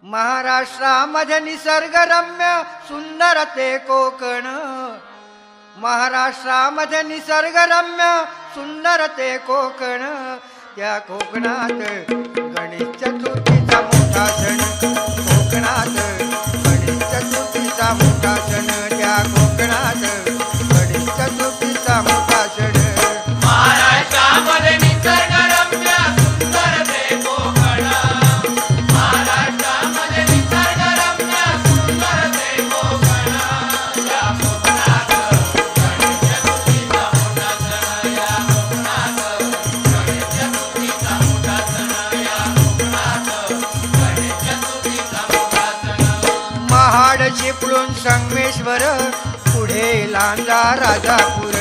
महाराष्ट्रामध्ये निसर्गरम्य सुंदर ते कोकण, महाराष्ट्रामध्ये निसर्गरम्य सुंदर ते कोकण, त्या कोकणात गणेश चतुर्थीचा मोठा सण, कोकणात गणेश चतुर्थीचा मोठा सण, त्या कोकणात गणेश चतुर्थीचा मोठा सण. महाराष्ट्रामध्ये निसर्गरम्य सुंदर ते कोकण, महाराष्ट्रामध्ये निसर्गरम्य सुंदर ते कोकण, या कोकणात गणेश चतुर्थीचा मोठा सण, या कोकणात गणेश चतुर्थीचा मोठा सण, या कोकणात गणेश चतुर्थीचा मोठा सण. महाड चिपळूण संगमेश्वर पुढे लांजा राजापूर,